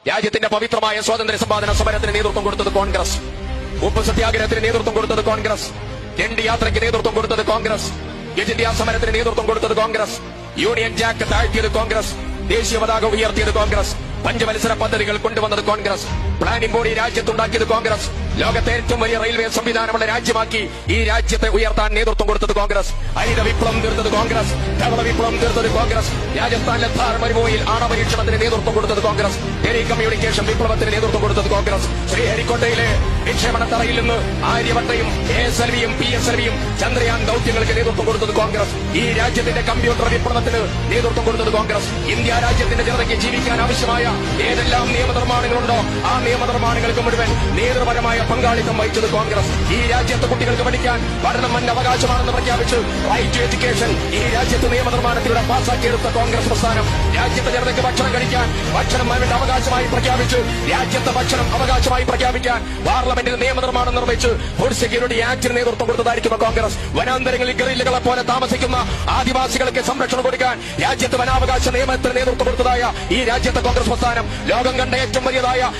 രാജ്യത്തിന്റെ പവിത്രമായ സ്വാതന്ത്ര്യ സമ്പാദന സമരത്തിന് നേതൃത്വം കൊടുത്തത് കോൺഗ്രസ്. ഉപ്പ് സത്യാഗ്രഹത്തിന് നേതൃത്വം കൊടുത്തത് കോൺഗ്രസ്. രണ്ട് യാത്രയ്ക്ക് നേതൃത്വം കൊടുത്തത് കോൺഗ്രസ്. ക്വിറ്റ് ഇന്ത്യ സമരത്തിന് നേതൃത്വം കൊടുത്തത് കോൺഗ്രസ്. യൂണിയൻ ജാക്ക് താഴ്ത്തിയത് കോൺഗ്രസ്. ദേശീയ പതാക ഉയർത്തിയത് കോൺഗ്രസ്. പഞ്ചവത്സര പദ്ധതികൾ കൊണ്ടുവന്നത് കോൺഗ്രസ്. പ്ലാനിംഗ് ബോഡി രാജ്യത്തുണ്ടാക്കിയത് കോൺഗ്രസ്. ലോകത്തെ ഏറ്റവും വലിയ റെയിൽവേ സംവിധാനമുള്ള രാജ്യമാക്കി ഈ രാജ്യത്തെ ഉയർത്താൻ നേതൃത്വം കൊടുത്തത് കോൺഗ്രസ്. ഹരിത വിപ്ലവം തീർത്തത് കോൺഗ്രസ്. ധവള വിപ്ലവം തീർത്തത് കോൺഗ്രസ്. രാജസ്ഥാനിലെ ഥാർ മരുഭൂമിയിൽ ആണവപരീക്ഷണത്തിന് നേതൃത്വം കൊടുത്തത് കോൺഗ്രസ്. ടെലികമ്മ്യൂണിക്കേഷൻ വിപ്ലവത്തിന് നേതൃത്വം കൊടുത്തത് കോൺഗ്രസ്. ശ്രീഹരിക്കോട്ടയിലെ വിക്ഷേപണ തറയിൽ നിന്ന് ആര്യഭട്ടയും ASLVയും PSLVയും ചന്ദ്രയാൻ ദൌത്യങ്ങൾക്ക് നേതൃത്വം കൊടുത്തത് കോൺഗ്രസ്. ഈ രാജ്യത്തിന്റെ കമ്പ്യൂട്ടർ വിപ്ലവത്തിന് നേതൃത്വം കൊടുത്തത് കോൺഗ്രസ്. ഇന്ത്യ രാജ്യത്തിന്റെ ജനതയ്ക്ക് ജീവിക്കാൻ ആവശ്യമായ ഏതെല്ലാം നിയമനിർമ്മാണങ്ങളുണ്ടോ ആ നിയമനിർമ്മാണങ്ങൾക്ക് മുഴുവൻ നേതൃപരമായ പങ്കാളിത്തം വഹിച്ചത് കോൺഗ്രസ്. ഈ രാജ്യത്തെ കുട്ടികൾക്ക് പഠിക്കാൻ പഠനം എന്റെ അവകാശമാണെന്ന് പ്രഖ്യാപിച്ച് റൈറ്റ് ടു എഡ്യൂക്കേഷൻ ഈ രാജ്യത്ത് നിയമനിർമ്മാണത്തിലൂടെ പാസാക്കിയെടുത്ത കോൺഗ്രസ് പ്രസ്ഥാനം. രാജ്യത്തെ ജനതയ്ക്ക് ഭക്ഷണം കഴിക്കാൻ ഭക്ഷണം അവരുടെ അവകാശമായി പ്രഖ്യാപിച്ചു. രാജ്യത്തെ ഭക്ഷണം അവകാശമായി പ്രഖ്യാപിക്കാൻ പാർലമെന്റിൽ നിയമനിർമ്മാണം നിർവഹിച്ച് ഫുഡ് സെക്യൂരിറ്റി ആക്ടിന് നേതൃത്വം കൊടുത്തതായിരിക്കുന്ന കോൺഗ്രസ്. വനാന്തരങ്ങളിൽ ഗറില്ലകളെ പോലെ താമസിക്കുന്ന ആദിവാസികൾക്ക് സംരക്ഷണം കൊടുക്കാൻ രാജ്യത്ത് വനാവകാശ നിയമത്തിന് നേതൃത്വം കൊടുത്തതായ ഈ രാജ്യത്തെ കോൺഗ്രസ് പ്രസ്ഥാനം ലോകം കണ്ട ഏറ്റവും വലിയതായ